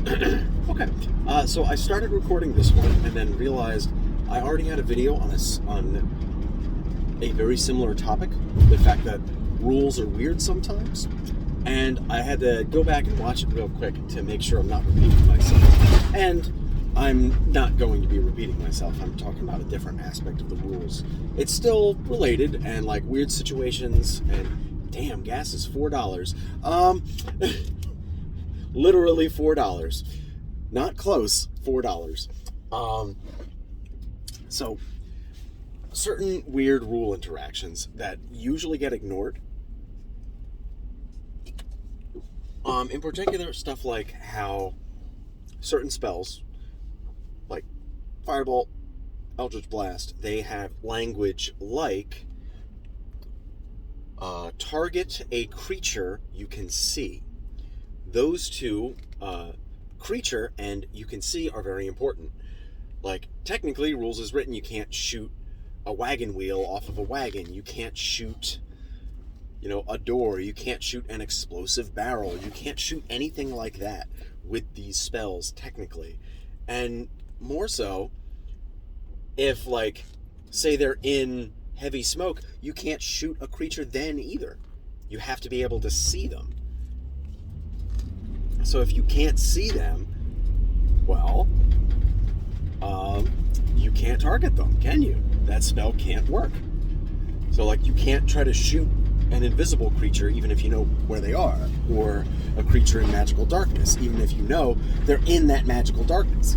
Okay. So I started recording this one and then realized I already had a video on a very similar topic, the fact that rules are weird sometimes, and I had to go back and watch it real quick to make sure I'm not repeating myself. And I'm not going to be repeating myself. I'm talking about a different aspect of the rules. It's still related and like weird situations, and damn, gas is $4. Literally $4. Not close, $4. So certain weird rule interactions that usually get ignored. In particular, stuff like how certain spells, like Firebolt, Eldritch Blast, they have language like target a creature you can see. Those two, creature and you can see, are very important. Like, technically, rules is written, you can't shoot a wagon wheel off of a wagon. You can't shoot, a door. You can't shoot an explosive barrel. You can't shoot anything like that with these spells, technically. And more so, if, like, say they're in heavy smoke, you can't shoot a creature then either. You have to be able to see them. So if you can't see them, well, you can't target them, can you? That spell can't work. So, like, you can't try to shoot an invisible creature even if you know where they are, or a creature in magical darkness, even if you know they're in that magical darkness.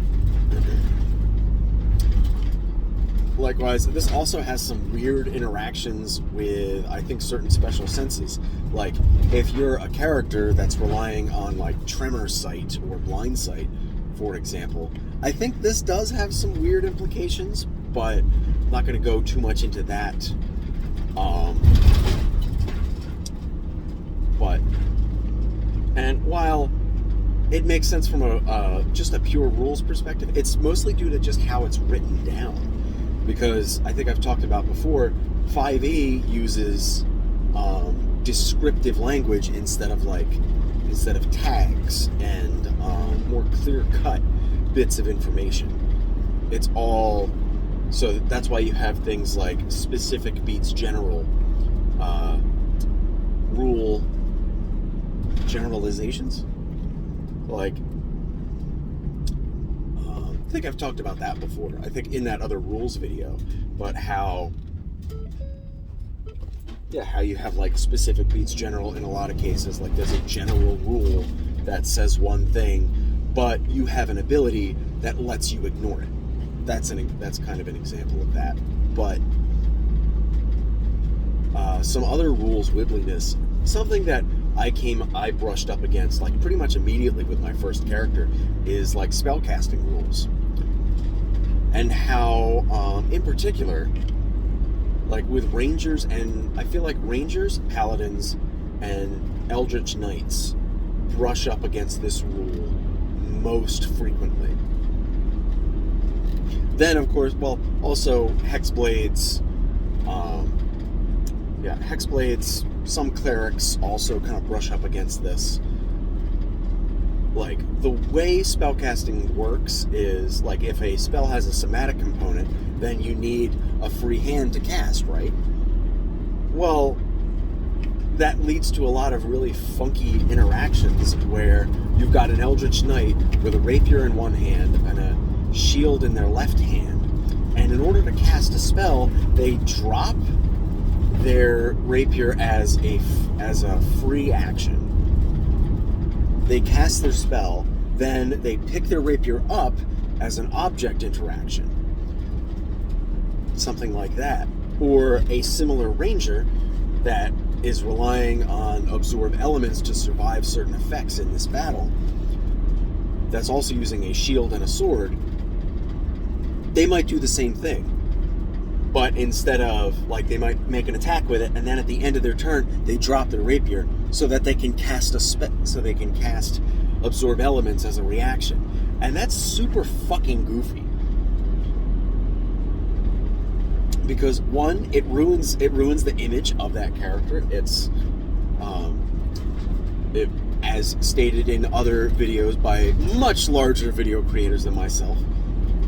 Likewise, this also has some weird interactions with, I think, certain special senses. Like, if you're a character that's relying on, like, tremor sight or blind sight, for example, I think this does have some weird implications, but I'm not going to go too much into that. And while it makes sense from just a pure rules perspective, it's mostly due to just how it's written down. Because I think I've talked about before, 5e uses descriptive language instead of tags and more clear-cut bits of information. It's all, so that's why you have things like specific beats general, rule generalizations. Like, I think I've talked about that before. I think in that other rules video, but how you have like specific beats general in a lot of cases. Like, there's a general rule that says one thing, but you have an ability that lets you ignore it. That's kind of an example of that. But some other rules wibbliness, something that I brushed up against like pretty much immediately with my first character, is like spellcasting rules. And how, in particular, like with Rangers, and I feel like Rangers, Paladins, and Eldritch Knights brush up against this rule most frequently. Then, of course, also Hexblades, Hexblades, some clerics also kind of brush up against this. Like, the way spellcasting works is, like, if a spell has a somatic component, then you need a free hand to cast, right? Well, that leads to a lot of really funky interactions where you've got an Eldritch Knight with a rapier in one hand and a shield in their left hand, and in order to cast a spell, they drop their rapier as a free action. They cast their spell, then they pick their rapier up as an object interaction. Something like that. Or a similar ranger that is relying on absorb elements to survive certain effects in this battle, that's also using a shield and a sword. They might do the same thing, but instead of, like, they might make an attack with it, and then at the end of their turn, they drop their rapier so that they can cast absorb elements as a reaction. And that's super fucking goofy. Because one, it ruins the image of that character. It as stated in other videos by much larger video creators than myself,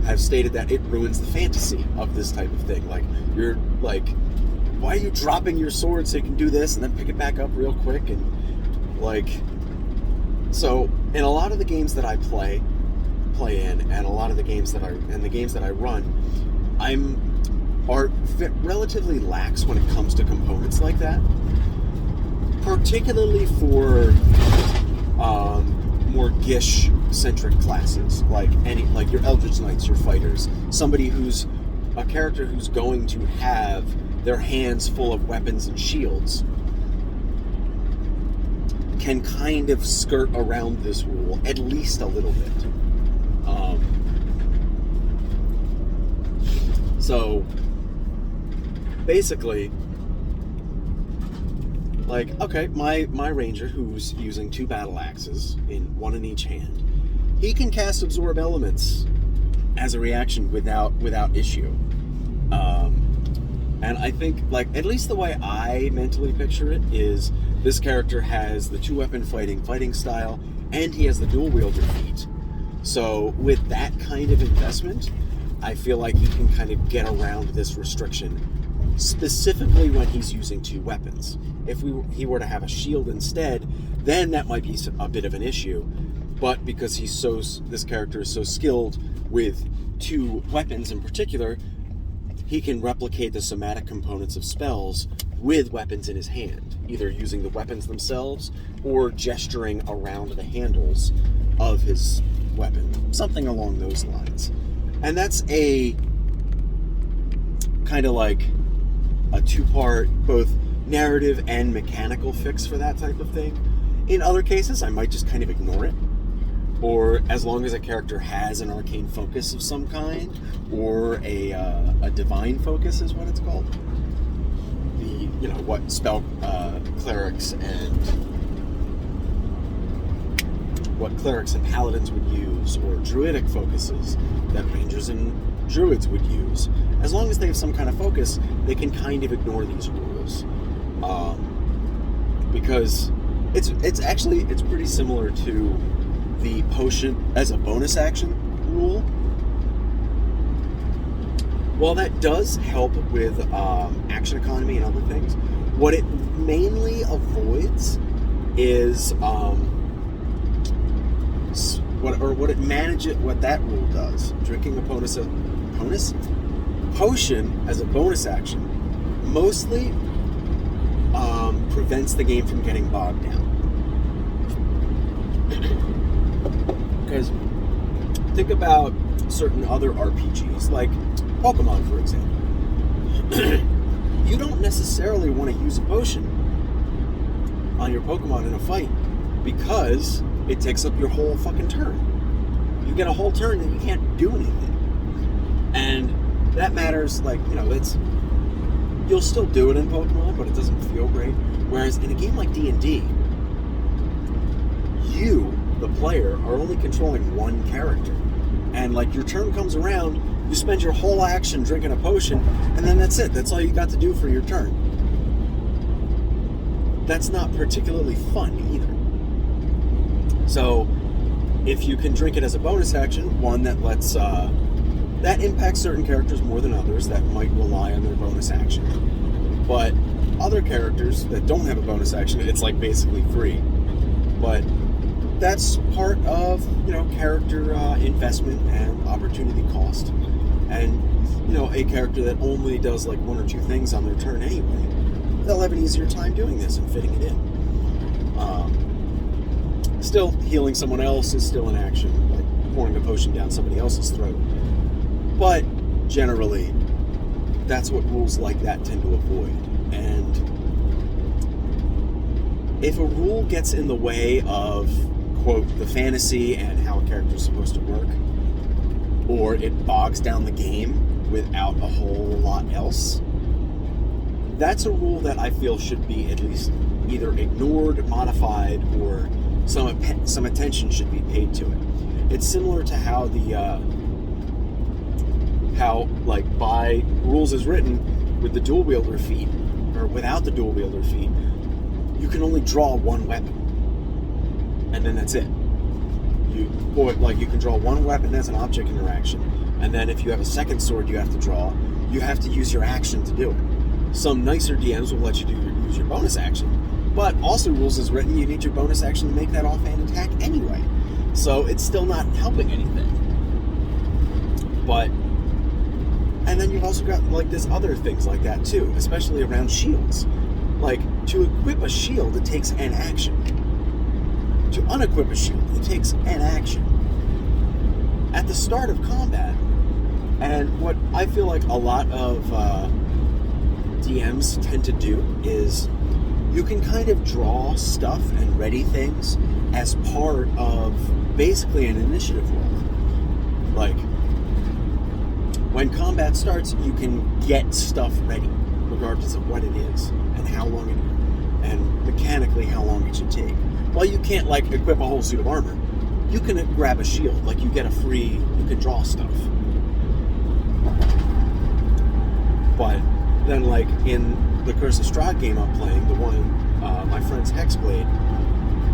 have stated that it ruins the fantasy of this type of thing. Like, you're like, why are you dropping your sword so you can do this and then pick it back up real quick? And like, so in a lot of the games that I play in, and a lot of the games that I run, are relatively lax when it comes to components like that, particularly for more Gish-centric classes, like your Eldritch Knights, your fighters, a character who's going to have their hands full of weapons and shields, can kind of skirt around this rule at least a little bit. So basically, like, okay, my ranger who's using 2 battle axes, one in each hand, he can cast absorb elements as a reaction without issue. And I think, like, at least the way I mentally picture it is, this character has the 2-weapon fighting style, and he has the dual wielder feat. So with that kind of investment, I feel like he can kind of get around this restriction, specifically when he's using 2 weapons. If he were to have a shield instead, then that might be a bit of an issue. But because this character is so skilled with 2 weapons in particular, he can replicate the somatic components of spells with weapons in his hand, either using the weapons themselves or gesturing around the handles of his weapon, something along those lines. And that's a kind of like a 2-part, both narrative and mechanical fix for that type of thing. In other cases, I might just kind of ignore it, or as long as a character has an arcane focus of some kind, or a divine focus is what it's called. What spell clerics and paladins would use, or druidic focuses that rangers and druids would use. As long as they have some kind of focus, they can kind of ignore these rules, because it's pretty similar to the potion as a bonus action rule. While that does help with action economy and other things, what it mainly avoids is what that rule does. Drinking a potion as a bonus action mostly prevents the game from getting bogged down. Because think about certain other RPGs, like Pokemon, for example. You don't necessarily want to use a potion on your Pokemon in a fight because it takes up your whole fucking turn. You get a whole turn and you can't do anything. And that matters, you'll still do it in Pokemon, but it doesn't feel great. Whereas in a game like D&D, you, the player, are only controlling one character. And your turn comes around, you spend your whole action drinking a potion, and then that's it. That's all you got to do for your turn. That's not particularly fun either. So, if you can drink it as a bonus action, one that lets that impacts certain characters more than others that might rely on their bonus action. But other characters that don't have a bonus action, it's basically free. But that's part of, character investment and opportunity cost. And, a character that only does 1 or 2 things on their turn anyway, they'll have an easier time doing this and fitting it in. Still, healing someone else is still an action, like pouring a potion down somebody else's throat. But generally, that's what rules like that tend to avoid. And if a rule gets in the way of, quote, the fantasy and how a character is supposed to work, or it bogs down the game without a whole lot else, that's a rule that I feel should be at least either ignored, modified, or some attention should be paid to it. It's similar to how by rules as written, with the dual wielder feat, or without the dual wielder feat, you can only draw one weapon. and then that's it. You can draw one weapon as an object interaction, and then if you have a second sword you have to draw, you have to use your action to do it. Some nicer DMs will let you use your bonus action, but also rules as written, you need your bonus action to make that offhand attack anyway. So it's still not helping anything. But, and then you've also got like there's other things like that too, especially around shields. Like, to equip a shield, it takes an action. To unequip a shield, it takes an action. At the start of combat, and what I feel like a lot of DMs tend to do is you can kind of draw stuff and ready things as part of basically an initiative roll. Like, when combat starts, you can get stuff ready, regardless of what it is and how long it is, and mechanically how long it should take. Well, you can't like equip a whole suit of armor. You can grab a shield, like you can draw stuff. But then, like in the Curse of Strahd game I'm playing, the one my friend's Hexblade,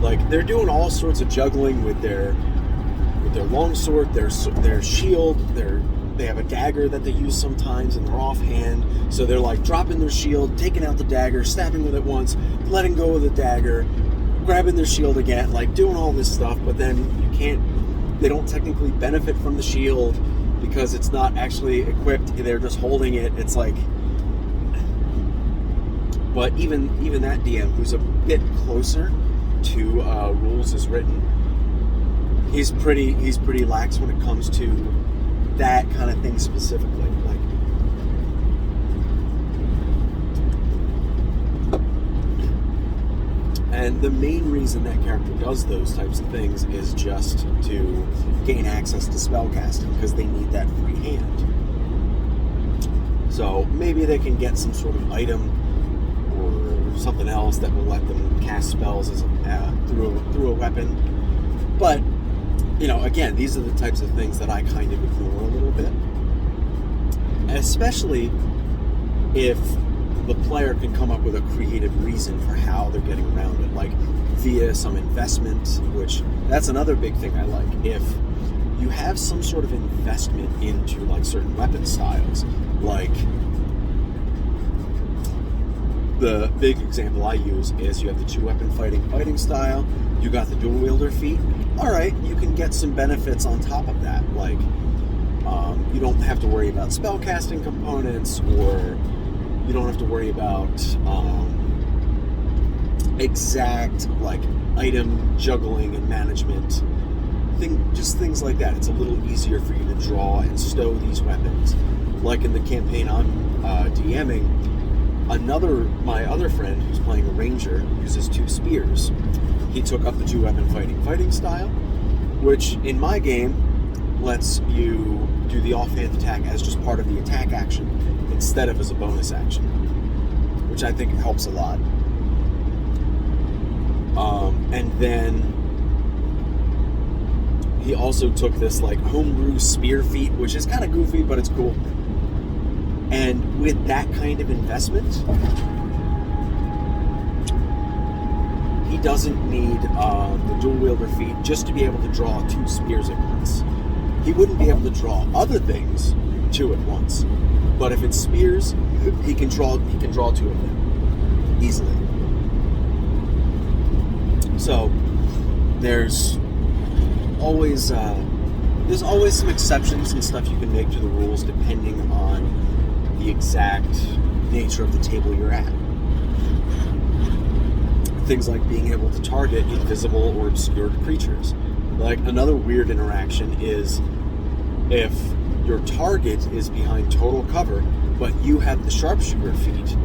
like they're doing all sorts of juggling with their longsword, their shield, they have a dagger that they use sometimes and they're offhand, so they're like dropping their shield, taking out the dagger, stabbing with it once, letting go of the dagger, grabbing their shield again, like doing all this stuff, but then they don't technically benefit from the shield because it's not actually equipped, they're just holding it. It's like, but even that DM who's a bit closer to rules as written, he's pretty lax when it comes to that kind of thing specifically. Like, and the main reason that character does those types of things is just to gain access to spellcasting, because they need that free hand. So maybe they can get some sort of item or something else that will let them cast spells as through a weapon. But again, these are the types of things that I kind of ignore a little bit. Especially if the player can come up with a creative reason for how they're getting around it, like via some investment, which that's another big thing I like. If you have some sort of investment into like certain weapon styles, like the big example I use is you have the 2-weapon fighting style, you got the dual wielder feat. Alright, you can get some benefits on top of that, like you don't have to worry about spellcasting components, or you don't have to worry about exact like item juggling and management, just things like that. It's a little easier for you to draw and stow these weapons. Like in the campaign I'm DMing, my other friend who's playing a ranger uses 2 spears. He took up the 2-weapon fighting style, which in my game lets you do the offhand attack as just part of the attack action instead of as a bonus action, which I think helps a lot. And then he also took this like homebrew spear feat, which is kind of goofy, but it's cool. And with that kind of investment, he doesn't need the dual wielder feat just to be able to draw 2 spears at once. He wouldn't be able to draw other things 2 at once, but if it's spears, he can draw 2 of them easily. So there's always some exceptions and stuff you can make to the rules depending on the exact nature of the table you're at. Things like being able to target invisible or obscured creatures. Like, another weird interaction is if your target is behind total cover, but you have the sharpshooter feat,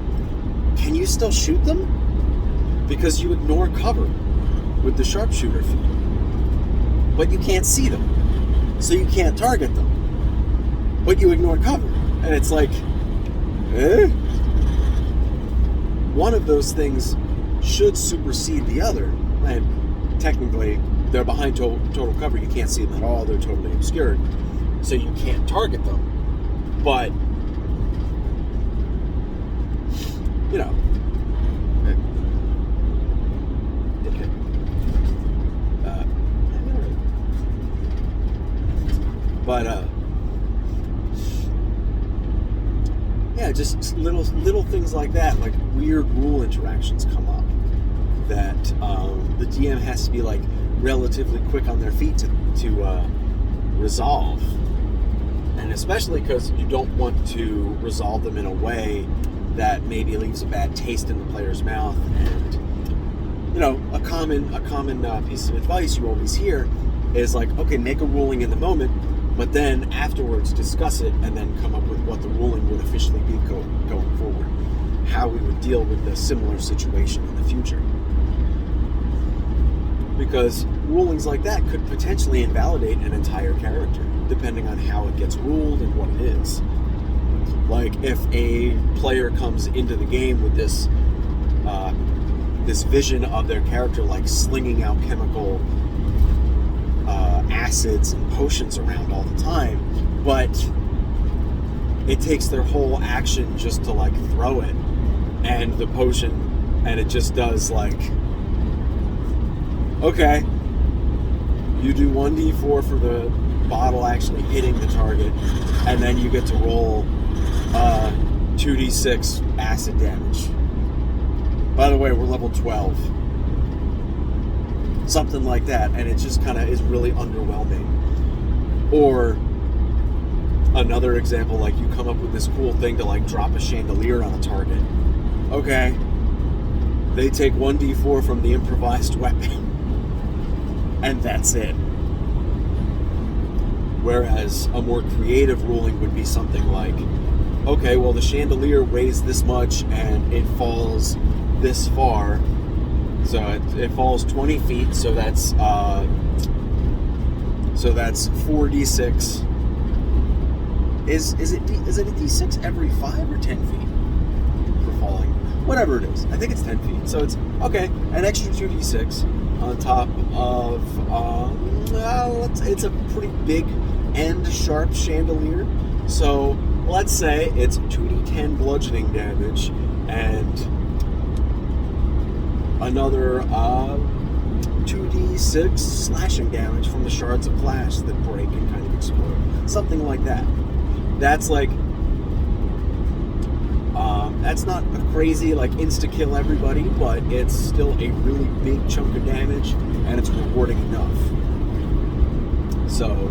can you still shoot them? Because you ignore cover with the sharpshooter feat. But you can't see them, so you can't target them. But you ignore cover. And it's like, one of those things should supersede the other, and technically they're behind total cover, you can't see them at all, they're totally obscured, so you can't target them. But But yeah, just little things like that, like weird rule interactions come up that the DM has to be like relatively quick on their feet to resolve. And especially because you don't want to resolve them in a way that maybe leaves a bad taste in the player's mouth. And a common piece of advice you always hear is like, okay, make a ruling in the moment, but then afterwards discuss it and then come up with what the ruling would officially be going forward, how we would deal with a similar situation in the future. Because rulings like that could potentially invalidate an entire character, depending on how it gets ruled and what it is. Like, if a player comes into the game with this vision of their character like slinging out chemical acids and potions around all the time, but it takes their whole action just to like throw it and the potion, and it just does like, okay, you do 1d4 for the bottle actually hitting the target, and then you get to roll 2d6 acid damage. By the way, we're level 12. Something like that, and it just kind of is really underwhelming. Or another example, like you come up with this cool thing to like drop a chandelier on a target. Okay, they take 1d4 from the improvised weapon, and that's it. Whereas a more creative ruling would be something like, okay, well, the chandelier weighs this much and it falls this far, so it falls 20 feet, so that's 4d6. Is it a d6 every 5 or 10 feet for falling? Whatever it is, I think it's 10 feet. So it's okay, an extra 2d6 on top of it's a pretty big and sharp chandelier. So let's say it's 2d10 bludgeoning damage and another 2d6 slashing damage from the shards of glass that break and kind of explode. Something like that. That's like, that's not a crazy, like, insta-kill everybody, but it's still a really big chunk of damage, and it's rewarding enough. So,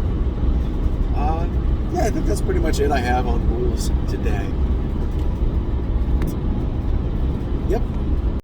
yeah, I think that's pretty much it I have on rules today.